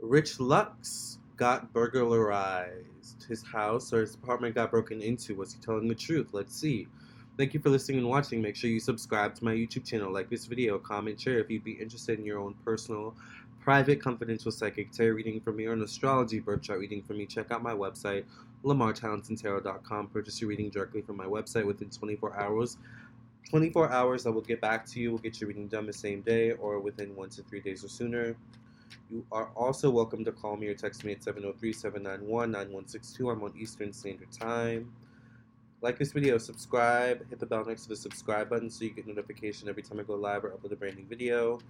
Rich Lux got burglarized. His house or his apartment got broken into. Was he telling the truth? Let's see. Thank you for listening and watching. Make sure you subscribe to my YouTube channel, like this video, comment, share if you'd be interested in your own personal, private, confidential psychic tarot reading from me or an astrology birth chart reading from me. Check out my website, LamarrTownsendTarot.com. Purchase your reading directly from my website within 24 hours. 24 hours, I will get back to you. We'll get your reading done the same day or within 1 to 3 days or sooner. You are also welcome to call me or text me at 703-791-9162. I'm on Eastern Standard Time. Like this video, subscribe, hit the bell next to the subscribe button so you get notification every time I go live or upload a brand new video.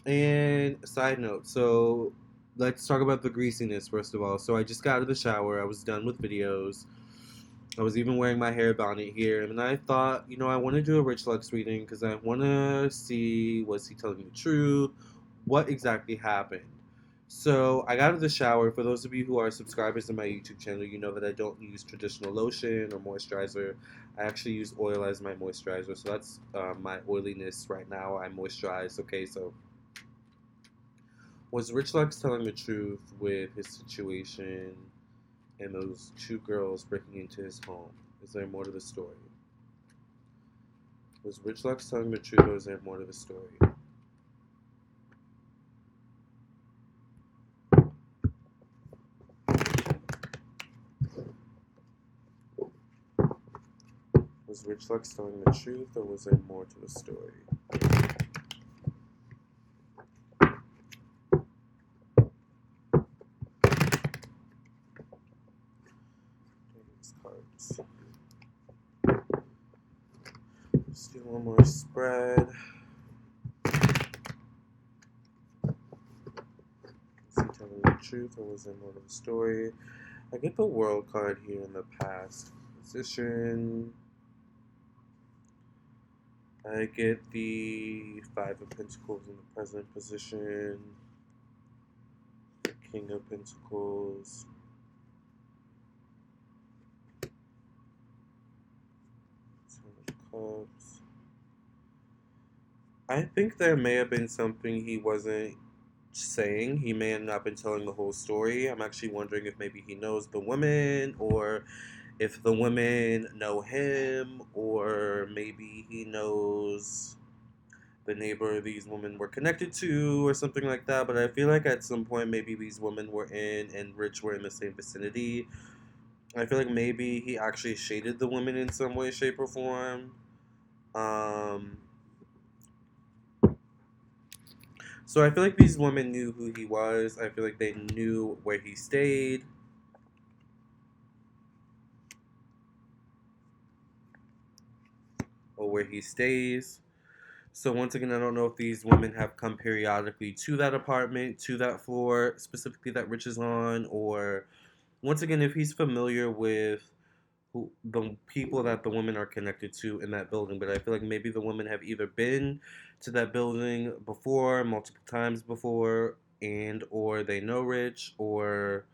And a side note, so let's talk about the greasiness first of all. So I just got out of the shower, I was done with videos. I was even wearing my hair bonnet here, and I thought, I want to do a Rich Lux reading because I want to see, was he telling the truth? What exactly happened? So I got out of the shower. For those of you who are subscribers to my YouTube channel, you know that I don't use traditional lotion or moisturizer. I actually use oil as my moisturizer. So that's my oiliness right now. I moisturize. Okay, so was Rich Lux telling the truth with his situation and those two girls breaking into his home? Is there more to the story? Was Rich Lux telling the truth, or is there more to the story? Was Rich Lux telling the truth, or was there more to the story? These cards. Let's do one more spread. Is he telling the truth, or was there more to the story? I get the World card here in the past position. I get the Five of Pentacles in the present position, the King of Pentacles, Ten of Cups. I think there may have been something he wasn't saying. He may have not been telling the whole story. I'm actually wondering if maybe he knows the women, or if the women know him, or maybe he knows the neighbor these women were connected to or something like that. But I feel like at some point maybe these women were in and Rich were in the same vicinity. I feel like maybe he actually shaded the women in some way, shape, or form. So I feel like these women knew who he was. I feel like they knew where he stayed. Or where he stays. So once again, I don't know if these women have come periodically to that apartment, to that floor, specifically that Rich is on, or once again, if he's familiar with the people that the women are connected to in that building. But I feel like maybe the women have either been to that building before, multiple times before, and or they know Rich, or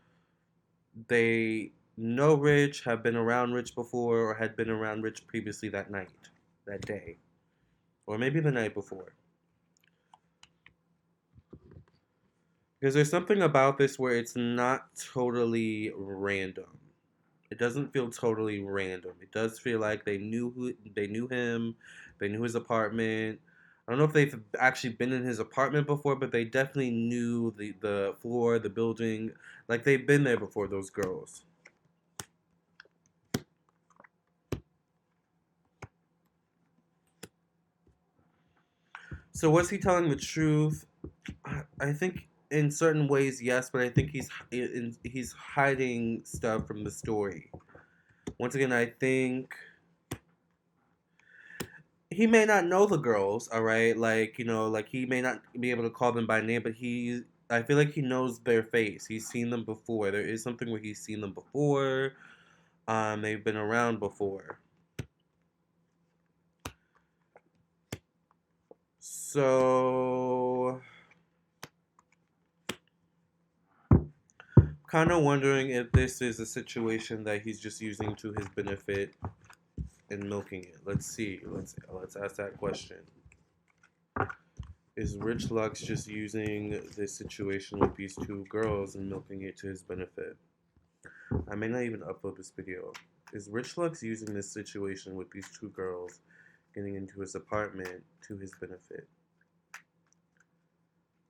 they know Rich, have been around Rich before, or had been around Rich previously that night, that day, or maybe the night before. Because there's something about this where it's not totally random. It doesn't feel totally random. It does feel like they knew him, they knew his apartment. I don't know if they've actually been in his apartment before, but they definitely knew the floor, the building. Like they've been there before, those girls. So was he telling the truth? I think in certain ways, yes, but I think he's hiding stuff from the story. Once again, I think he may not know the girls, all right? Like, like he may not be able to call them by name, but I feel like he knows their face. He's seen them before. There is something where he's seen them before. They've been around before. So kind of wondering if this is a situation that he's just using to his benefit and milking it. Let's see. Let's ask that question. Is Rich Lux just using this situation with these two girls and milking it to his benefit? I may not even upload this video. Is Rich Lux using this situation with these two girls getting into his apartment to his benefit?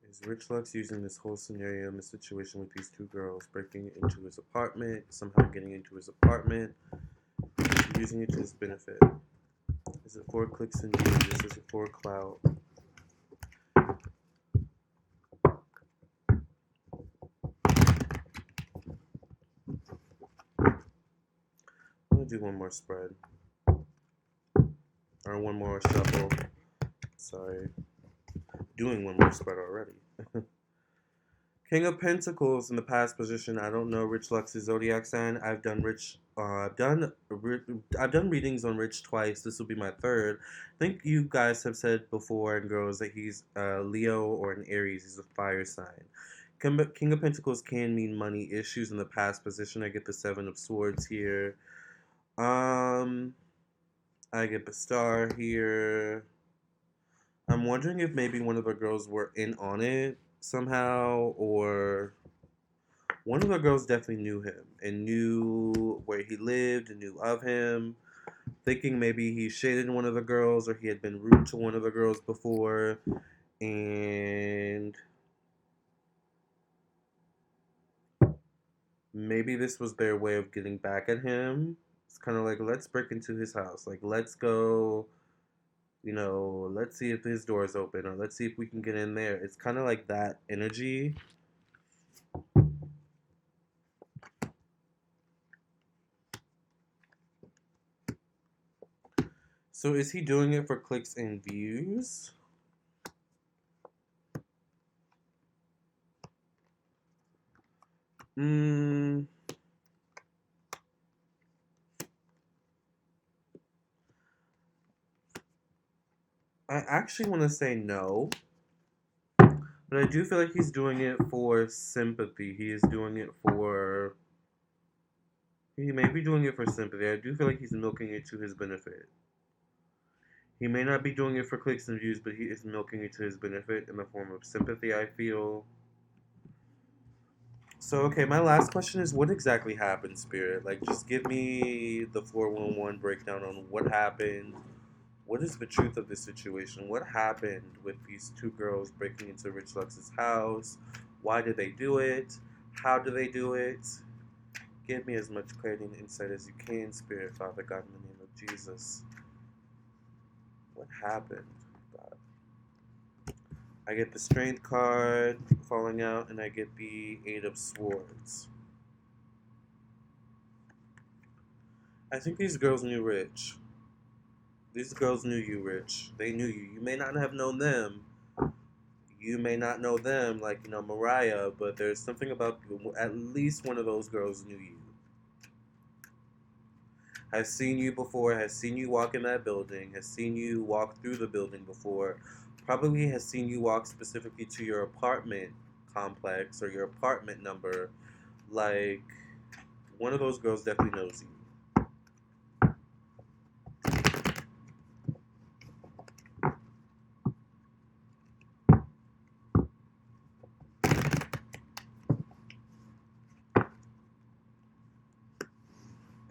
Is Rich Lux using this whole scenario and the situation with these two girls breaking into his apartment, somehow getting into his apartment, using it to his benefit? Is it for clicks and views? Is it for clout? I'm gonna do one more spread. Or one more shuffle. Sorry. Doing one more spread already. King of Pentacles in the past position. I don't know Rich Lux's zodiac sign. I've done readings on Rich twice. This will be my third. I think you guys have said before, and girls, that he's Leo or an Aries. He's a fire sign. King of Pentacles can mean money issues in the past position. I get the Seven of Swords here. I get the Star here. I'm wondering if maybe one of the girls were in on it somehow, or one of the girls definitely knew him and knew where he lived and knew of him. Thinking maybe he shaded one of the girls or he had been rude to one of the girls before, and maybe this was their way of getting back at him. It's kind of like, let's break into his house. Like, let's go, let's see if his door is open or let's see if we can get in there. It's kind of like that energy. So is he doing it for clicks and views? I actually want to say no, but I do feel like he's doing it for sympathy. He is doing it for. He may be doing it for sympathy. I do feel like he's milking it to his benefit. He may not be doing it for clicks and views, but he is milking it to his benefit in the form of sympathy, I feel. So, okay, my last question is what exactly happened, Spirit? Like, just give me the 411 breakdown on what happened. What is the truth of this situation? What happened with these two girls breaking into Rich Lux's house? Why did they do it? How do they do it? Give me as much clarity and insight as you can, Spirit, Father God, in the name of Jesus. What happened, God? I get the Strength card falling out, and I get the Eight of Swords. I think these girls knew Rich. These girls knew you, Rich. They knew you. You may not have known them. You may not know them, like, Mariah, but there's something about at least one of those girls knew you. Has seen you before, has seen you walk in that building, has seen you walk through the building before, probably has seen you walk specifically to your apartment complex or your apartment number. Like, one of those girls definitely knows you.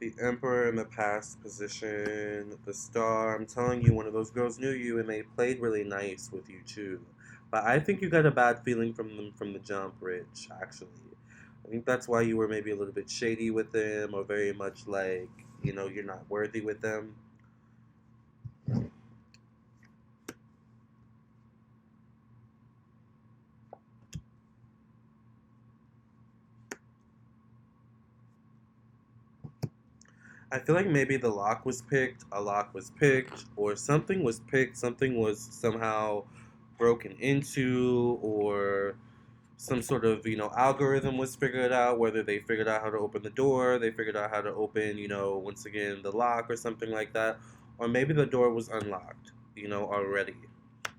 The Emperor in the past position, the Star. I'm telling you, one of those girls knew you and they played really nice with you too. But I think you got a bad feeling from them from the jump, Rich, actually. I think that's why you were maybe a little bit shady with them or very much like, you're not worthy with them. I feel like maybe the lock was picked, a lock was picked, or something was picked, something was somehow broken into, or some sort of, algorithm was figured out, whether they figured out how to open the door, they figured out how to open, once again, the lock or something like that. Or maybe the door was unlocked, already,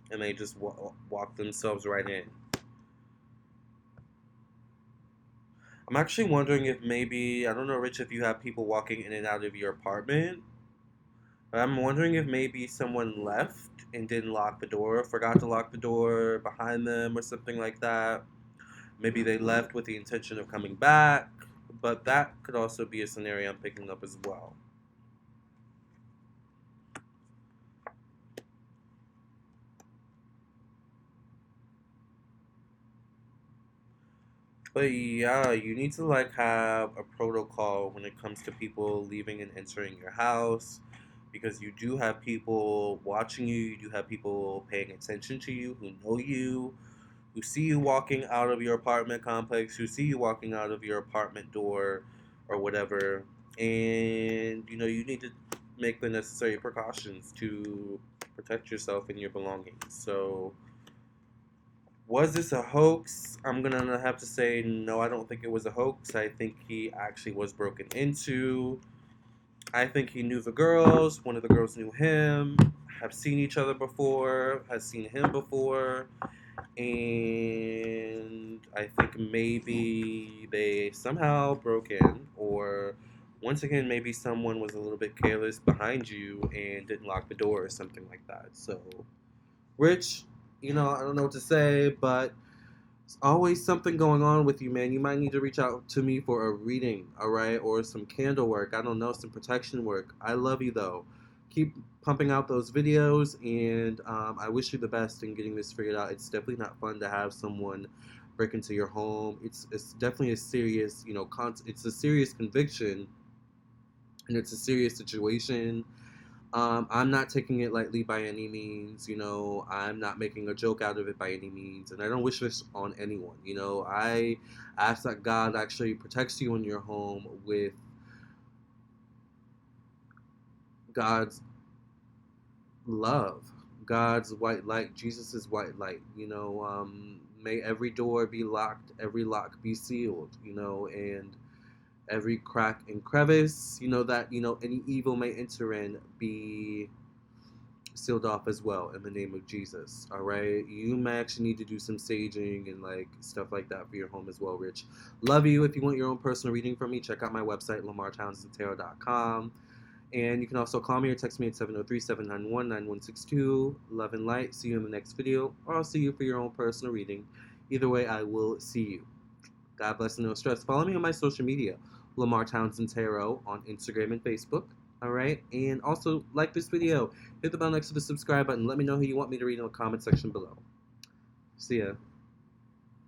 and they just walked themselves right in. I'm actually wondering if maybe, I don't know, Rich, if you have people walking in and out of your apartment, I'm wondering if maybe someone left and didn't lock the door, forgot to lock the door behind them or something like that. Maybe they left with the intention of coming back, but that could also be a scenario I'm picking up as well. But yeah, you need to like have a protocol when it comes to people leaving and entering your house because you do have people watching you, you do have people paying attention to you who know you, who see you walking out of your apartment complex, who see you walking out of your apartment door or whatever. And you need to make the necessary precautions to protect yourself and your belongings. So was this a hoax? I'm gonna have to say no, I don't think it was a hoax. I think he actually was broken into. I think he knew the girls, one of the girls knew him, have seen each other before, has seen him before, and I think maybe they somehow broke in, or once again, maybe someone was a little bit careless behind you and didn't lock the door or something like that. So, Rich, I don't know what to say, but there's always something going on with you, man. You might need to reach out to me for a reading, all right? Or some candle work. I don't know, some protection work. I love you, though. Keep pumping out those videos, and I wish you the best in getting this figured out. It's definitely not fun to have someone break into your home. It's definitely a serious, it's a serious conviction, and it's a serious situation. I'm not taking it lightly by any means. I'm not making a joke out of it by any means, and I don't wish this on anyone. I ask that God actually protects you in your home with God's love, God's white light, Jesus's white light. May every door be locked, every lock be sealed. And every crack and crevice, that any evil may enter in, be sealed off as well in the name of Jesus. All right, you may actually need to do some saging and like stuff like that for your home as well. Rich, love you. If you want your own personal reading from me, check out my website lamarrtownsendtarot.com, and you can also call me or text me at 703-791-9162. Love and light. See you in the next video, or I'll see you for your own personal reading. Either way, I will see you. God bless and no stress. Follow me on my social media, Lamarr Townsend Tarot, on Instagram and Facebook. All right, and also like this video, hit the bell next to the subscribe button. Let me know who you want me to read in the comment section below. See ya.